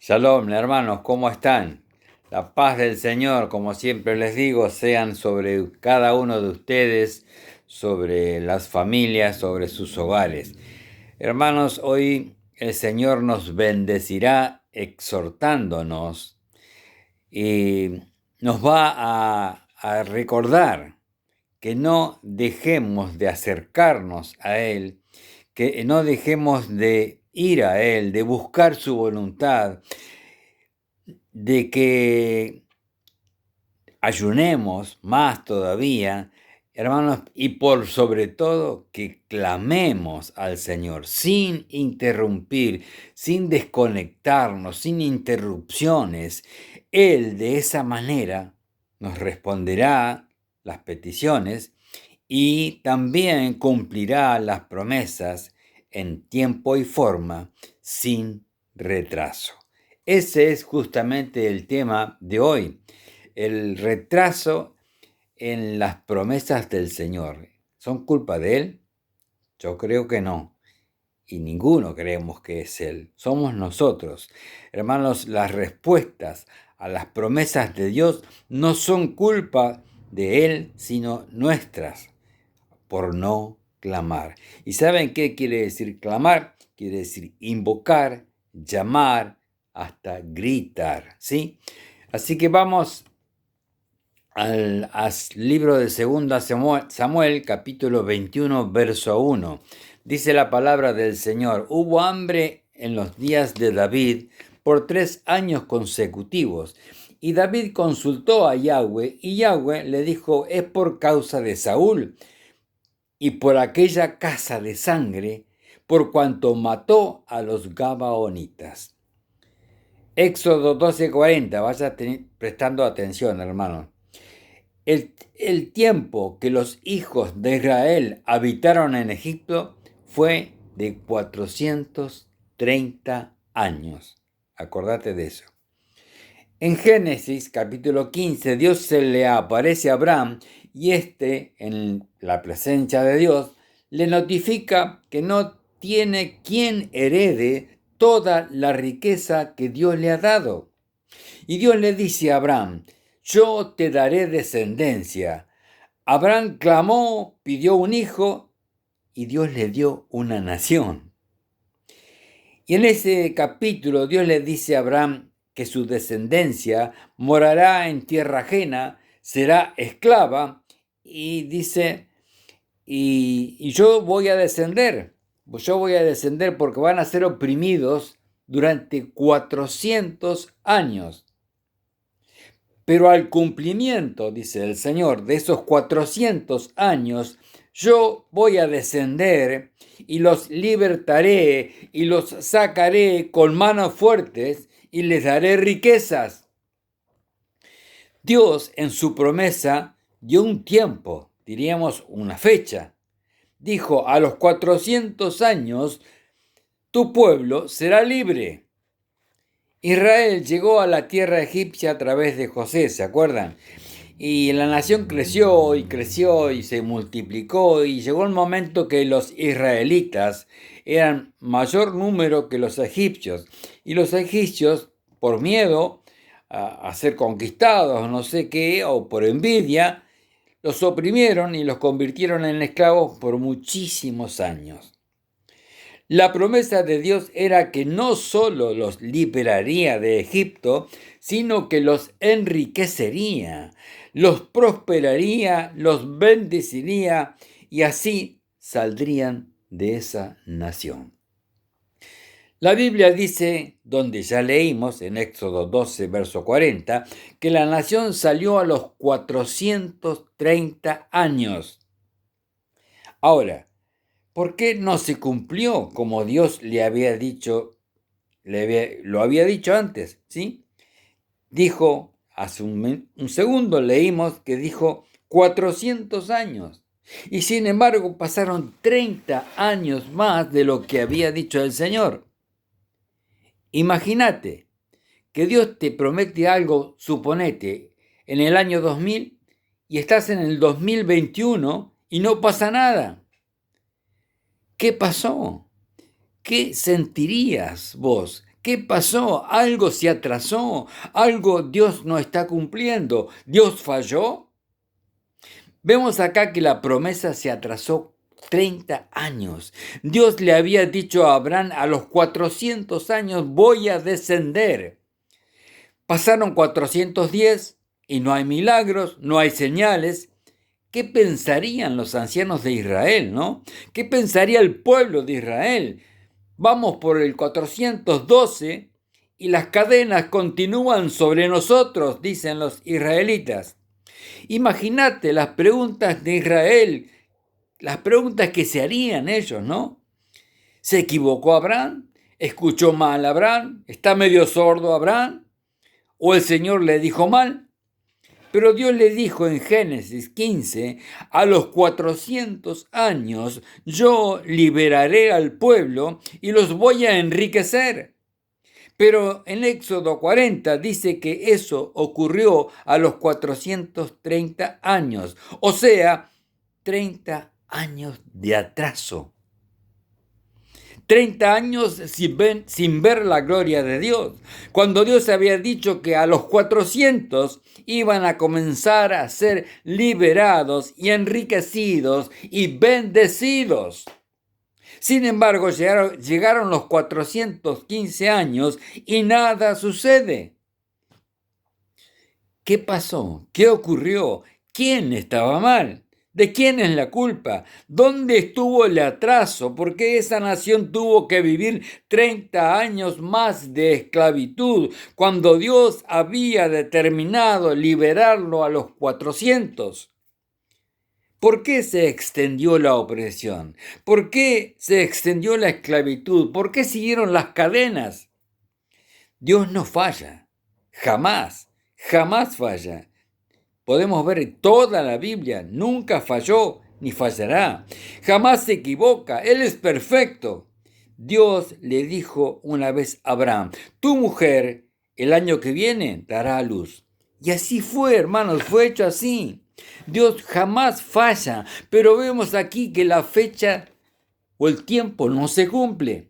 Shalom, hermanos, ¿cómo están? La paz del Señor, como siempre les digo, sean sobre cada uno de ustedes, sobre las familias, sobre sus hogares. Hermanos, hoy el Señor nos bendecirá exhortándonos y nos va a recordar que no dejemos de acercarnos a Él, que no dejemos de ir a Él, de buscar su voluntad, de que ayunemos más todavía, hermanos, y por sobre todo que clamemos al Señor sin interrumpir, sin desconectarnos, sin interrupciones. Él de esa manera nos responderá las peticiones y también cumplirá las promesas en tiempo y forma sin retraso. Ese es justamente el tema de hoy, el retraso en las promesas del Señor. ¿Son culpa de Él? Yo creo que no. Y ninguno creemos que es Él. Somos nosotros. Hermanos, las respuestas a las promesas de Dios no son culpa de Él, sino nuestras, por no clamar. ¿Y saben qué quiere decir clamar? Quiere decir invocar, llamar, hasta gritar, ¿sí? Así que vamos al libro de 2 Samuel, capítulo 21, verso 1. Dice la palabra del Señor: hubo hambre en los días de David por 3 años consecutivos. Y David consultó a Yahweh, y Yahweh le dijo: es por causa de Saúl y por aquella casa de sangre, por cuanto mató a los Gabaonitas. Éxodo 12:40, vaya prestando atención, hermano. El tiempo que los hijos de Israel habitaron en Egipto fue de 430 años. Acordate de eso. En Génesis capítulo 15, Dios se le aparece a Abraham y en la presencia de Dios, le notifica que no tiene quien herede toda la riqueza que Dios le ha dado. Y Dios le dice a Abraham: yo te daré descendencia. Abraham clamó, pidió un hijo y Dios le dio una nación. Y en ese capítulo Dios le dice a Abraham que su descendencia morará en tierra ajena, será esclava, y dice, y yo voy a descender porque van a ser oprimidos durante 400 años. Pero al cumplimiento, dice el Señor, de esos 400 años, yo voy a descender y los libertaré y los sacaré con manos fuertes y les daré riquezas. Dios en su promesa dio un tiempo, diríamos una fecha. Dijo: a los 400 años tu pueblo será libre. Israel llegó a la tierra egipcia a través de José, ¿se acuerdan? Y la nación creció y se multiplicó, y llegó el momento que los israelitas eran mayor número que los egipcios. Y los egipcios, por miedo a ser conquistados, no sé qué, o por envidia, los oprimieron y los convirtieron en esclavos por muchísimos años. La promesa de Dios era que no solo los liberaría de Egipto, sino que los enriquecería, los prosperaría, los bendeciría y así saldrían de esa nación. La Biblia dice, donde ya leímos en Éxodo 12, verso 40, que la nación salió a los 430 años. Ahora, ¿por qué no se cumplió como Dios le había dicho, lo había dicho antes? ¿Sí? Dijo, hace un segundo leímos que dijo 400 años. Y sin embargo pasaron 30 años más de lo que había dicho el Señor. Imagínate que Dios te promete algo, suponete, en el año 2000 y estás en el 2021 y no pasa nada. ¿Qué pasó? ¿Qué sentirías vos? ¿Qué pasó? Algo se atrasó, algo Dios no está cumpliendo. ¿Dios falló? Vemos acá que la promesa se atrasó 30 años. Dios le había dicho a Abraham, a los 400 años voy a descender. Pasaron 410 y no hay milagros, no hay señales. ¿Qué pensarían los ancianos de Israel, no? ¿Qué pensaría el pueblo de Israel? Vamos por el 412 y las cadenas continúan sobre nosotros, dicen los israelitas. Imagínate las preguntas de Israel, las preguntas que se harían ellos, ¿no? ¿Se equivocó Abraham? ¿Escuchó mal Abraham? ¿Está medio sordo Abraham? ¿O el Señor le dijo mal? Pero Dios le dijo en Génesis 15, a los 400 años yo liberaré al pueblo y los voy a enriquecer. Pero en Éxodo 40 dice que eso ocurrió a los 430 años, o sea, 30 años de atraso. 30 años sin ver la gloria de Dios, cuando Dios había dicho que a los 400 iban a comenzar a ser liberados y enriquecidos y bendecidos. Sin embargo, llegaron los 415 años y nada sucede. ¿Qué pasó? ¿Qué ocurrió? ¿Quién estaba mal? ¿De quién es la culpa? ¿Dónde estuvo el atraso? ¿Por qué esa nación tuvo que vivir 30 años más de esclavitud cuando Dios había determinado liberarlo a los 400? ¿Por qué se extendió la opresión? ¿Por qué se extendió la esclavitud? ¿Por qué siguieron las cadenas? Dios no falla, jamás, jamás falla. Podemos ver toda la Biblia, nunca falló ni fallará. Jamás se equivoca, Él es perfecto. Dios le dijo una vez a Abraham, tu mujer el año que viene dará a luz. Y así fue, hermanos, fue hecho así. Dios jamás falla, pero vemos aquí que la fecha o el tiempo no se cumple.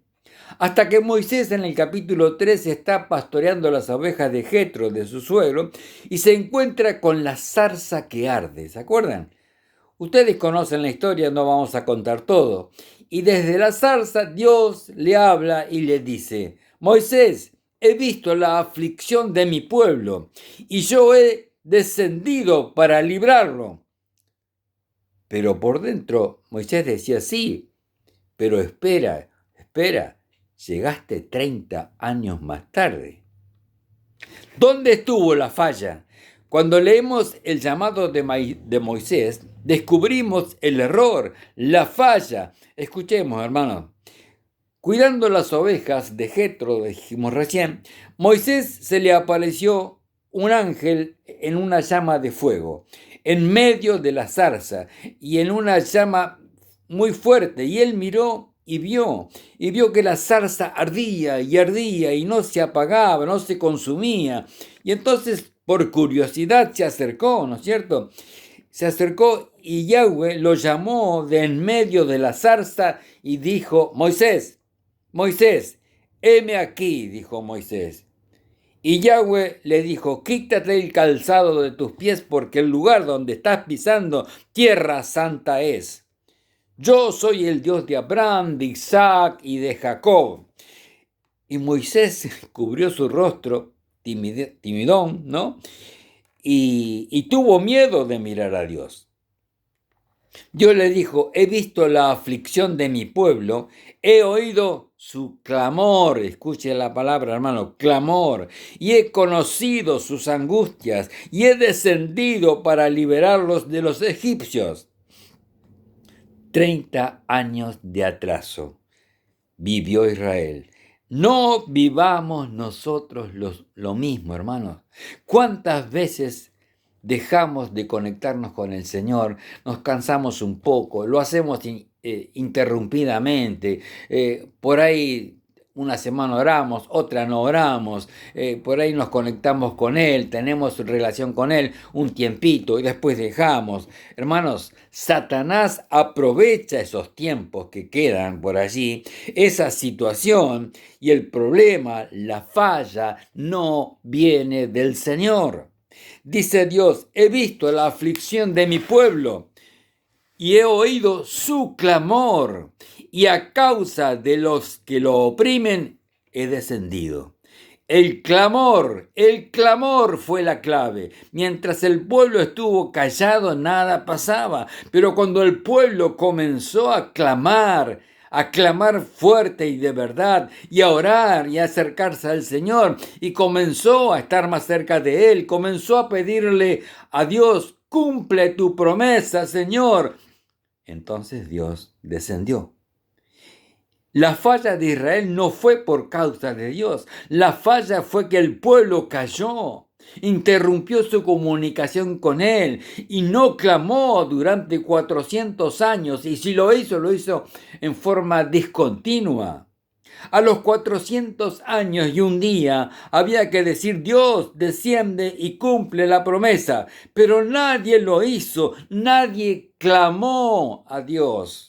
Hasta que Moisés en el capítulo 3 está pastoreando las ovejas de Jetro, de su suegro, y se encuentra con la zarza que arde. ¿Se acuerdan? Ustedes conocen la historia, no vamos a contar todo. Y desde la zarza Dios le habla y le dice, Moisés, he visto la aflicción de mi pueblo y yo he descendido para librarlo. Pero por dentro Moisés decía, sí, pero espera, llegaste 30 años más tarde. ¿Dónde estuvo la falla? Cuando leemos el llamado de Moisés, descubrimos el error, la falla. Escuchemos, hermanos. Cuidando las ovejas de Jetro, dijimos recién, Moisés se le apareció un ángel en una llama de fuego, en medio de la zarza y en una llama muy fuerte. Y él miró y vio que la zarza ardía y no se apagaba, no se consumía. Y entonces, por curiosidad, se acercó, ¿no es cierto? Se acercó y Yahweh lo llamó de en medio de la zarza y dijo, Moisés, Moisés, heme aquí, dijo Moisés. Y Yahweh le dijo, quítate el calzado de tus pies porque el lugar donde estás pisando tierra santa es. Yo soy el Dios de Abraham, de Isaac y de Jacob. Y Moisés cubrió su rostro, timidón, ¿no? Y tuvo miedo de mirar a Dios. Dios le dijo, he visto la aflicción de mi pueblo, he oído su clamor, escuche la palabra hermano, clamor, y he conocido sus angustias, y he descendido para liberarlos de los egipcios. 30 años de atraso vivió Israel. No vivamos nosotros lo mismo, hermanos. ¿Cuántas veces dejamos de conectarnos con el Señor? Nos cansamos un poco, lo hacemos interrumpidamente. Por ahí una semana oramos, otra no oramos, por ahí nos conectamos con Él, tenemos relación con Él un tiempito y después dejamos. Hermanos, Satanás aprovecha esos tiempos que quedan por allí, esa situación, y el problema, la falla, no viene del Señor. Dice Dios, he visto la aflicción de mi pueblo y he oído su clamor, y a causa de los que lo oprimen, he descendido. El clamor fue la clave. Mientras el pueblo estuvo callado, nada pasaba. Pero cuando el pueblo comenzó a clamar fuerte y de verdad, y a orar y a acercarse al Señor, y comenzó a estar más cerca de Él, comenzó a pedirle a Dios, cumple tu promesa, Señor. Entonces Dios descendió. La falla de Israel no fue por causa de Dios. La falla fue que el pueblo cayó, interrumpió su comunicación con Él y no clamó durante 400 años. Y si lo hizo en forma discontinua. A los 400 años y un día había que decir, Dios desciende y cumple la promesa. Pero nadie lo hizo, nadie clamó a Dios.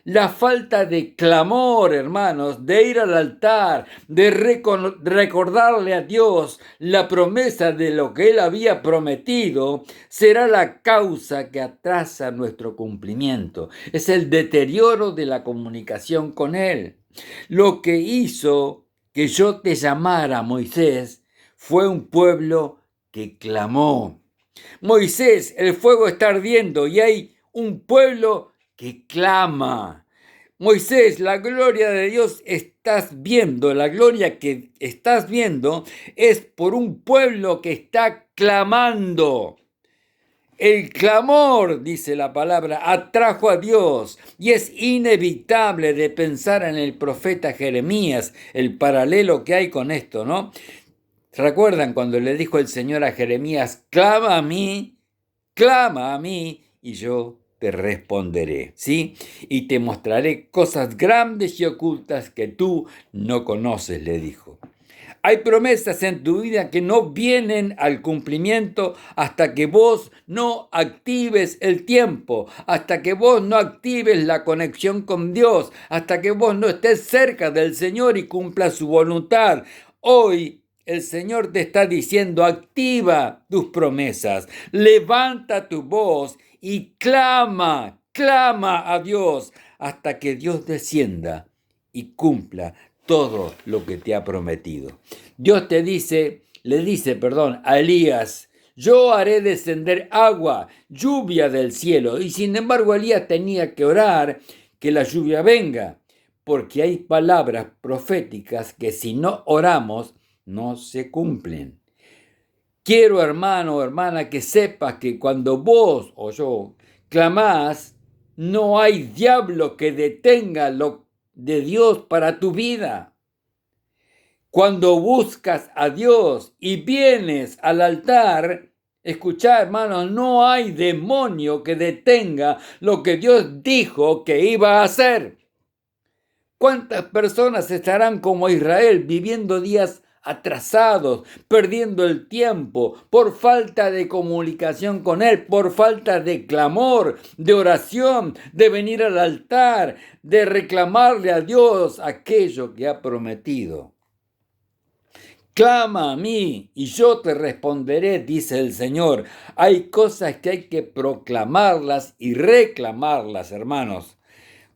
La falta de clamor, hermanos, de ir al altar, de recordarle a Dios la promesa de lo que Él había prometido, será la causa que atrasa nuestro cumplimiento. Es el deterioro de la comunicación con Él. Lo que hizo que yo te llamara, Moisés, fue un pueblo que clamó. Moisés, el fuego está ardiendo y hay un pueblo que clama. Moisés, la gloria de Dios estás viendo, la gloria que estás viendo es por un pueblo que está clamando. El clamor, dice la palabra, atrajo a Dios, y es inevitable de pensar en el profeta Jeremías, el paralelo que hay con esto, ¿no? ¿Recuerdan cuando le dijo el Señor a Jeremías, clama a mí, y yo te responderé, ¿sí? Y te mostraré cosas grandes y ocultas que tú no conoces, le dijo. Hay promesas en tu vida que no vienen al cumplimiento hasta que vos no actives el tiempo, hasta que vos no actives la conexión con Dios, hasta que vos no estés cerca del Señor y cumpla su voluntad. Hoy el Señor te está diciendo, activa tus promesas, levanta tu voz y clama a Dios hasta que Dios descienda y cumpla todo lo que te ha prometido. Dios le dice a Elías, yo haré descender agua, lluvia del cielo. Y sin embargo Elías tenía que orar que la lluvia venga, porque hay palabras proféticas que si no oramos no se cumplen. Quiero, hermano o hermana, que sepas que cuando vos o yo clamás, no hay diablo que detenga lo de Dios para tu vida. Cuando buscas a Dios y vienes al altar, escuchá, hermanos, no hay demonio que detenga lo que Dios dijo que iba a hacer. ¿Cuántas personas estarán como Israel viviendo días atrasados, perdiendo el tiempo por falta de comunicación con Él, por falta de clamor, de oración, de venir al altar, de reclamarle a Dios aquello que ha prometido? Clama a mí y yo te responderé, dice el Señor. Hay cosas que hay que proclamarlas y reclamarlas, hermanos.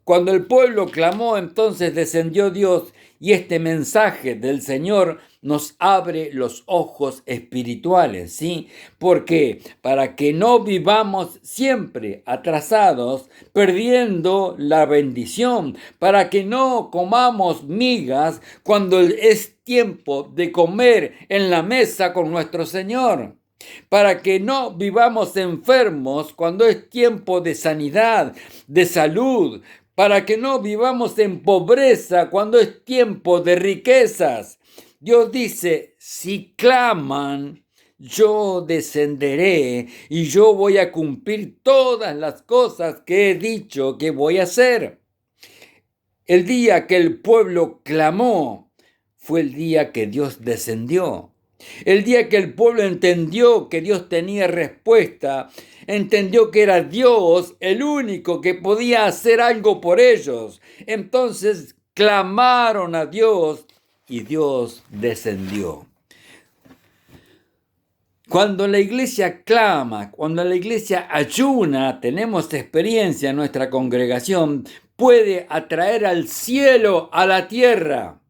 Cuando el pueblo clamó, entonces descendió Dios, y este mensaje del Señor nos abre los ojos espirituales, ¿sí? Porque para que no vivamos siempre atrasados, perdiendo la bendición, para que no comamos migas cuando es tiempo de comer en la mesa con nuestro Señor, para que no vivamos enfermos cuando es tiempo de sanidad, de salud, para que no vivamos en pobreza cuando es tiempo de riquezas. Dios dice, si claman, yo descenderé y yo voy a cumplir todas las cosas que he dicho que voy a hacer. El día que el pueblo clamó fue el día que Dios descendió. El día que el pueblo entendió que Dios tenía respuesta, entendió que era Dios el único que podía hacer algo por ellos. Entonces clamaron a Dios y Dios descendió. Cuando la iglesia clama, cuando la iglesia ayuna, tenemos experiencia en nuestra congregación, puede atraer al cielo a la tierra.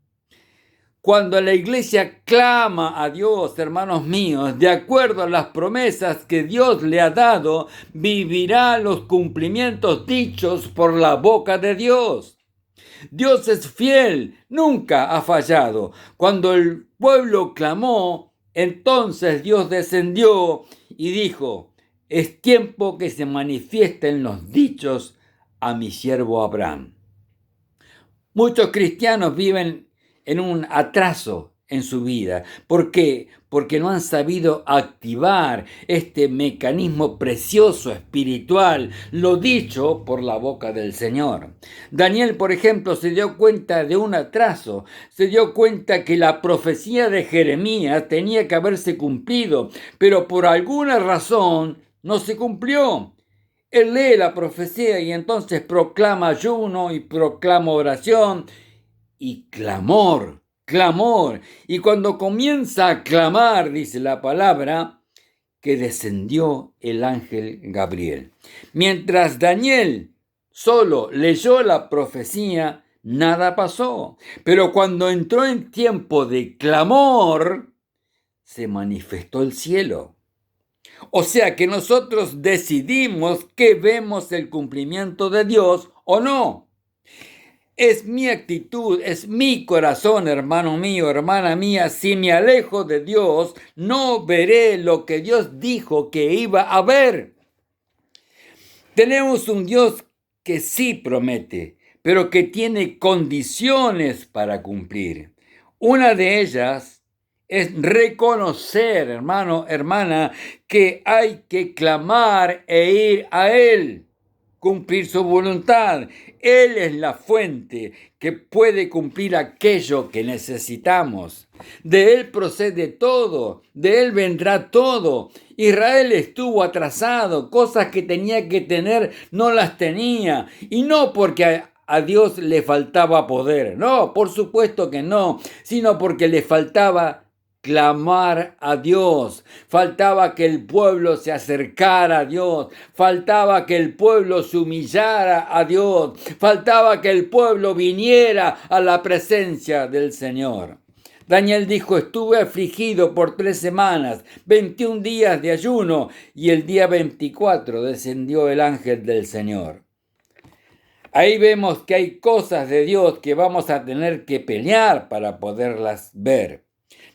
Cuando la iglesia clama a Dios, hermanos míos, de acuerdo a las promesas que Dios le ha dado, vivirá los cumplimientos dichos por la boca de Dios. Dios es fiel, nunca ha fallado. Cuando el pueblo clamó, entonces Dios descendió y dijo: es tiempo que se manifiesten los dichos a mi siervo Abraham. Muchos cristianos viven en un atraso en su vida. ¿Por qué? Porque no han sabido activar este mecanismo precioso espiritual, lo dicho por la boca del Señor. Daniel, por ejemplo, se dio cuenta de un atraso, se dio cuenta que la profecía de Jeremías tenía que haberse cumplido, pero por alguna razón no se cumplió. Él lee la profecía y entonces proclama ayuno y proclama oración y clamor. Y cuando comienza a clamar, dice la palabra, que descendió el ángel Gabriel. Mientras Daniel solo leyó la profecía, nada pasó. Pero cuando entró en tiempo de clamor, se manifestó el cielo. O sea que nosotros decidimos que vemos el cumplimiento de Dios o no. Es mi actitud, es mi corazón, hermano mío, hermana mía. Si me alejo de Dios, no veré lo que Dios dijo que iba a ver. Tenemos un Dios que sí promete, pero que tiene condiciones para cumplir. Una de ellas es reconocer, hermano, hermana, que hay que clamar e ir a Él, cumplir su voluntad. Él es la fuente que puede cumplir aquello que necesitamos. De Él procede todo, de Él vendrá todo. Israel estuvo atrasado, cosas que tenía que tener no las tenía, y no porque a Dios le faltaba poder, no, por supuesto que no, sino porque le faltaba clamar a Dios, faltaba que el pueblo se acercara a Dios, faltaba que el pueblo se humillara a Dios, faltaba que el pueblo viniera a la presencia del Señor. Daniel dijo: estuve afligido por 3 semanas, 21 días de ayuno, y el día 24 descendió el ángel del Señor. Ahí vemos que hay cosas de Dios que vamos a tener que pelear para poderlas ver.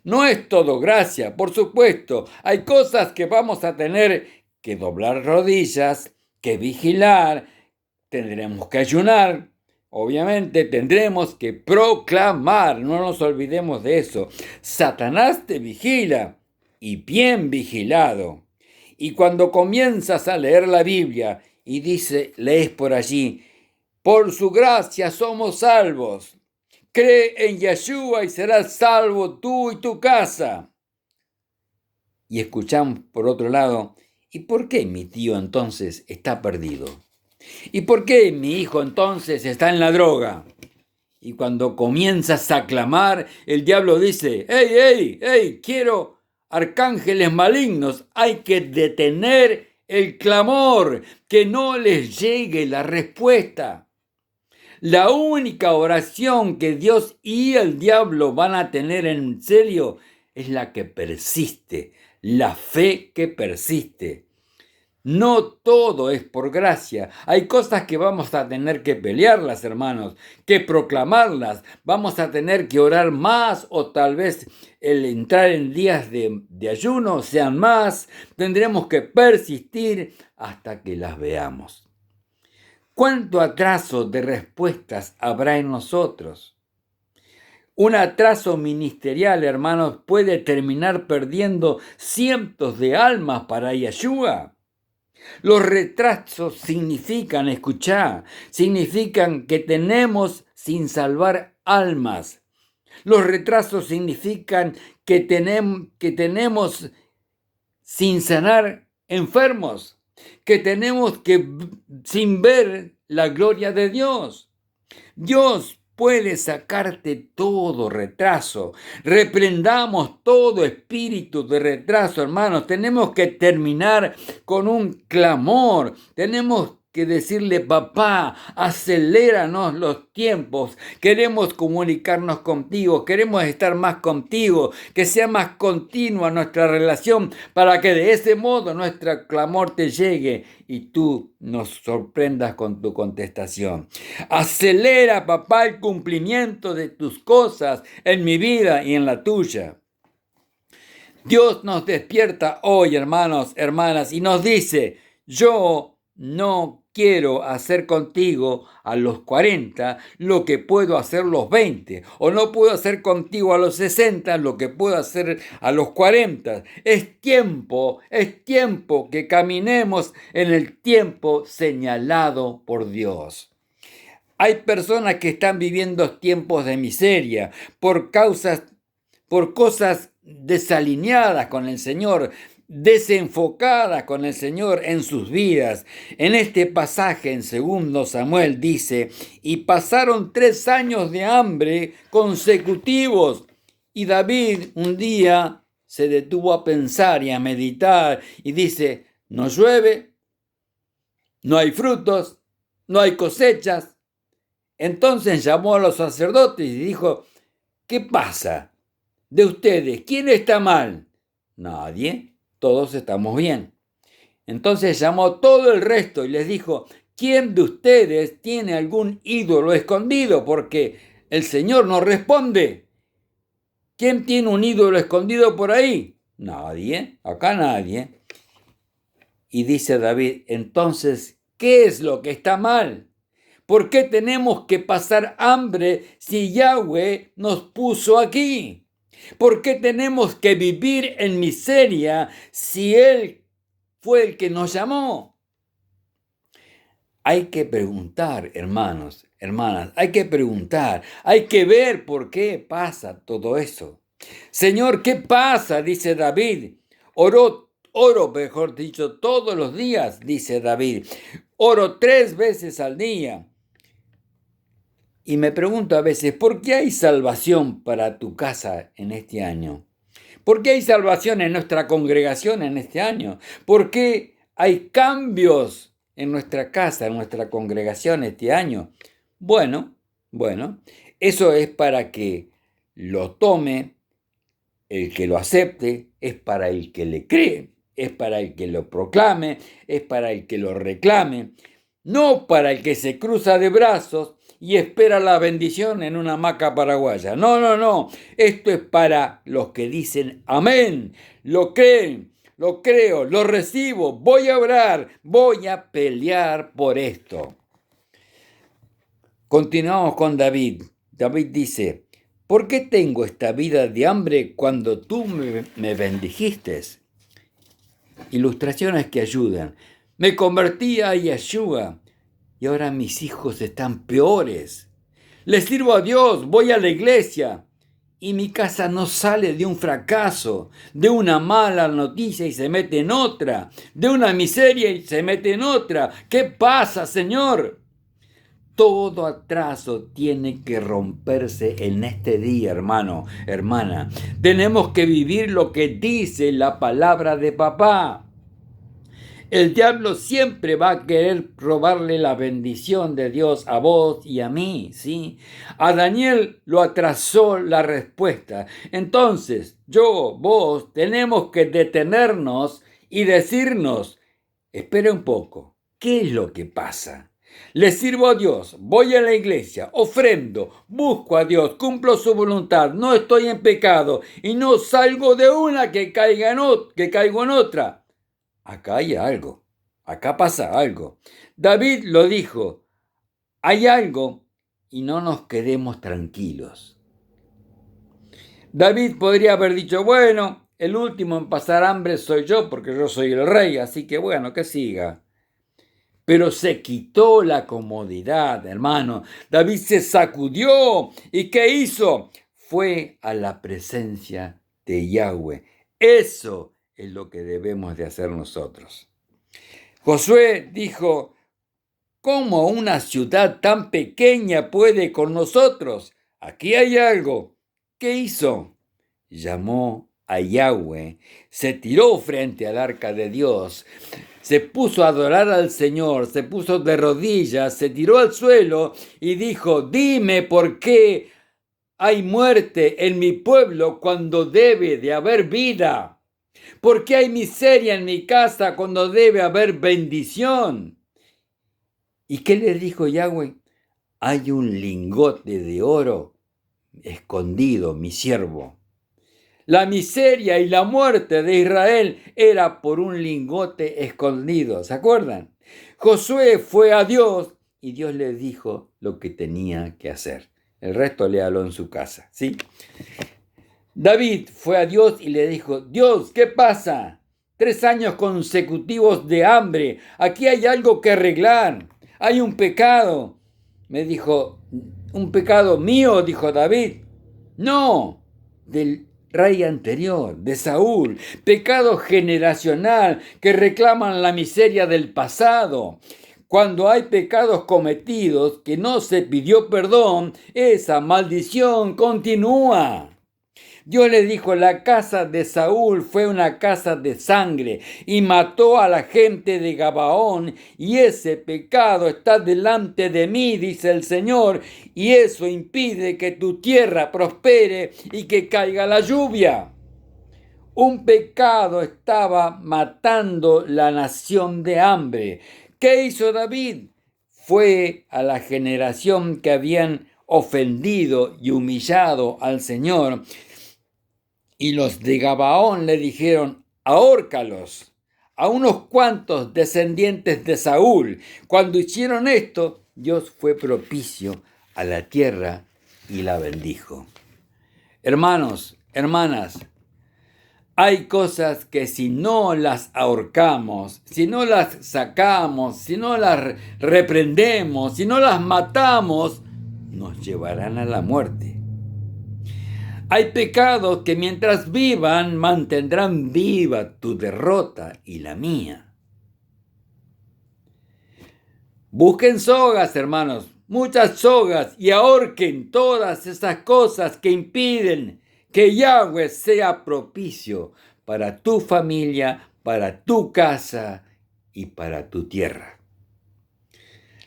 No es todo gracia, por supuesto. Hay cosas que vamos a tener que doblar rodillas, que vigilar, tendremos que ayunar. Obviamente tendremos que proclamar, no nos olvidemos de eso. Satanás te vigila y bien vigilado. Y cuando comienzas a leer la Biblia y lees por allí: por su gracia somos salvos. Cree en Yeshua y serás salvo tú y tu casa. Y escuchamos por otro lado: ¿y por qué mi tío entonces está perdido? ¿Y por qué mi hijo entonces está en la droga? Y cuando comienzas a clamar, el diablo dice: ¡Ey! Quiero arcángeles malignos. Hay que detener el clamor, que no les llegue la respuesta. La única oración que Dios y el diablo van a tener en serio es la que persiste, la fe que persiste. No todo es por gracia. Hay cosas que vamos a tener que pelearlas, hermanos, que proclamarlas. Vamos a tener que orar más, o tal vez el entrar en días de ayuno sean más. Tendremos que persistir hasta que las veamos. ¿Cuánto atraso de respuestas habrá en nosotros? Un atraso ministerial, hermanos, puede terminar perdiendo cientos de almas para Yeshua. Los retrasos significan, significan que tenemos sin salvar almas. Los retrasos significan que tenemos sin sanar enfermos, que tenemos que sin ver la gloria de Dios. Dios puede sacarte todo retraso. Reprendamos todo espíritu de retraso, hermanos. Tenemos que terminar con un clamor. Tenemos que decirle: papá, aceléranos los tiempos. Queremos comunicarnos contigo, queremos estar más contigo, que sea más continua nuestra relación, para que de ese modo nuestro clamor te llegue y tú nos sorprendas con tu contestación. Acelera, papá, el cumplimiento de tus cosas en mi vida y en la tuya. Dios nos despierta hoy, hermanos, hermanas, y nos dice: yo no quiero hacer contigo a los 40 lo que puedo hacer los 20, o no puedo hacer contigo a los 60 lo que puedo hacer a los 40. Es tiempo que caminemos en el tiempo señalado por Dios. Hay personas que están viviendo tiempos de miseria por cosas desalineadas con el Señor, desenfocadas con el Señor en sus vidas. En este pasaje en 2 Samuel dice: y pasaron 3 años de hambre consecutivos. Y David un día se detuvo a pensar y a meditar y dice: no llueve, no hay frutos, no hay cosechas. Entonces llamó a los sacerdotes y dijo: ¿qué pasa? De ustedes, ¿quién está mal? Nadie, todos estamos bien. Entonces llamó todo el resto y les dijo: ¿quién de ustedes tiene algún ídolo escondido? Porque el Señor no responde. ¿Quién tiene un ídolo escondido por ahí? Nadie, acá nadie. Y dice David: entonces, ¿qué es lo que está mal? ¿Por qué tenemos que pasar hambre si Yahweh nos puso aquí? ¿Por qué tenemos que vivir en miseria si Él fue el que nos llamó? Hay que preguntar, hermanos, hermanas, hay que preguntar, hay que ver por qué pasa todo eso. Señor, ¿qué pasa? Dice David. Oro, mejor dicho, todos los días, dice David. Oro 3 veces al día. Y me pregunto a veces: ¿por qué hay salvación para tu casa en este año? ¿Por qué hay salvación en nuestra congregación en este año? ¿Por qué hay cambios en nuestra casa, en nuestra congregación este año? Bueno, eso es para que lo tome el que lo acepte, es para el que le cree, es para el que lo proclame, es para el que lo reclame, no para el que se cruza de brazos y espera la bendición en una hamaca paraguaya. No. Esto es para los que dicen amén, lo creen, lo creo, lo recibo, voy a orar, voy a pelear por esto. Continuamos con David. David dice: ¿por qué tengo esta vida de hambre cuando tú me bendijiste? Ilustraciones que ayudan. Me convertí a Yeshua y ahora mis hijos están peores. Le sirvo a Dios, voy a la iglesia y mi casa no sale de un fracaso, de una mala noticia y se mete en otra, de una miseria y se mete en otra. ¿Qué pasa, Señor? Todo atraso tiene que romperse en este día, hermano, hermana. Tenemos que vivir lo que dice la palabra de papá. El diablo siempre va a querer robarle la bendición de Dios a vos y a mí, ¿sí? A Daniel lo atrasó la respuesta. Entonces, vos, tenemos que detenernos y decirnos: espera un poco, ¿qué es lo que pasa? Le sirvo a Dios, voy a la iglesia, ofrendo, busco a Dios, cumplo su voluntad, no estoy en pecado y no salgo de una que caigo en otra. Acá hay algo, acá pasa algo. David lo dijo: hay algo y no nos quedemos tranquilos. David podría haber dicho: bueno, el último en pasar hambre soy yo porque yo soy el rey, así que bueno, que siga. pero se quitó la comodidad, hermano. David se sacudió y ¿qué hizo? Fue a la presencia de Yahweh. Eso es lo que debemos de hacer nosotros. Josué dijo, ¿cómo una ciudad tan pequeña puede con nosotros? Aquí hay algo. ¿Qué hizo? Llamó a Yahweh, se tiró frente al arca de Dios, se puso a adorar al Señor, se puso de rodillas, se tiró al suelo y dijo, dime por qué hay muerte en mi pueblo cuando debe de haber vida. ¿Por qué hay miseria en mi casa cuando debe haber bendición? ¿Y qué le dijo Yahweh? Hay un lingote de oro escondido, mi siervo. La miseria y la muerte de Israel era por un lingote escondido. ¿Se acuerdan? Josué fue a Dios y Dios le dijo lo que tenía que hacer. El resto léalo en su casa, ¿sí? David fue a Dios y le dijo, Dios, ¿qué pasa? 3 años consecutivos de hambre. Aquí hay algo que arreglar. Hay un pecado. Me dijo, ¿un pecado mío? Dijo David. No, del rey anterior, de Saúl. Pecado generacional que reclaman la miseria del pasado. Cuando hay pecados cometidos que no se pidió perdón, esa maldición continúa. Dios le dijo, la casa de Saúl fue una casa de sangre y mató a la gente de Gabaón y ese pecado está delante de mí, dice el Señor, y eso impide que tu tierra prospere y que caiga la lluvia. Un pecado estaba matando la nación de hambre. ¿Qué hizo David? Fue a la generación que habían ofendido y humillado al Señor. Y los de Gabaón le dijeron, ahórcalos a unos cuantos descendientes de Saúl. Cuando hicieron esto, Dios fue propicio a la tierra y la bendijo. Hermanos, hermanas, hay cosas que si no las ahorcamos, si no las sacamos, si no las reprendemos, si no las matamos, nos llevarán a la muerte. Hay pecados que mientras vivan mantendrán viva tu derrota y la mía. Busquen sogas, hermanos, muchas sogas, y ahorquen todas esas cosas que impiden que Yahweh sea propicio para tu familia, para tu casa y para tu tierra.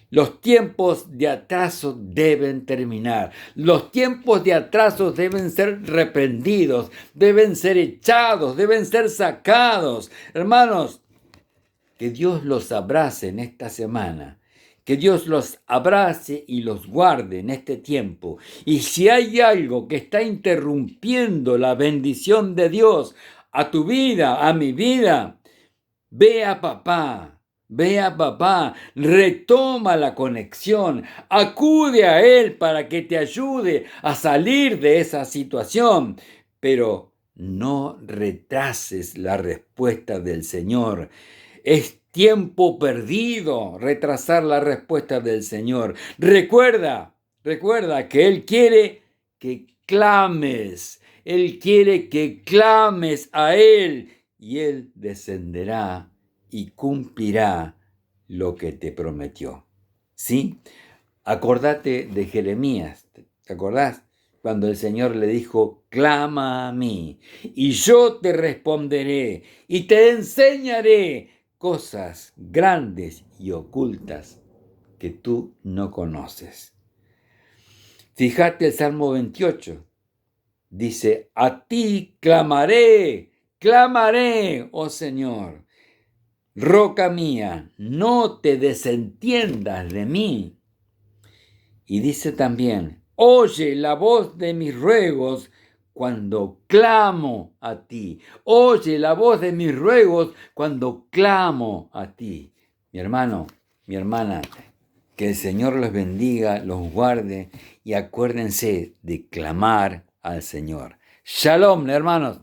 Los tiempos de atraso deben terminar. Los tiempos de atraso deben ser reprendidos, deben ser echados, deben ser sacados. Hermanos, que Dios los abrace en esta semana. Que Dios los abrace y los guarde en este tiempo. Y si hay algo que está interrumpiendo la bendición de Dios a tu vida, a mi vida, ve a papá. Ve a papá, retoma la conexión, acude a él para que te ayude a salir de esa situación, pero no retrases la respuesta del Señor. Es tiempo perdido retrasar la respuesta del Señor. Recuerda que Él quiere que clames. Él quiere que clames a Él y Él descenderá y cumplirá lo que te prometió. ¿Sí? Acordate de Jeremías, ¿te acordás? Cuando el Señor le dijo, clama a mí, y yo te responderé, y te enseñaré cosas grandes y ocultas que tú no conoces. Fíjate el Salmo 28. Dice, a ti clamaré, oh Señor. Roca mía, no te desentiendas de mí. Y dice también, oye la voz de mis ruegos cuando clamo a ti. Oye la voz de mis ruegos cuando clamo a ti. Mi hermano, mi hermana, que el Señor los bendiga, los guarde y acuérdense de clamar al Señor. Shalom, hermanos.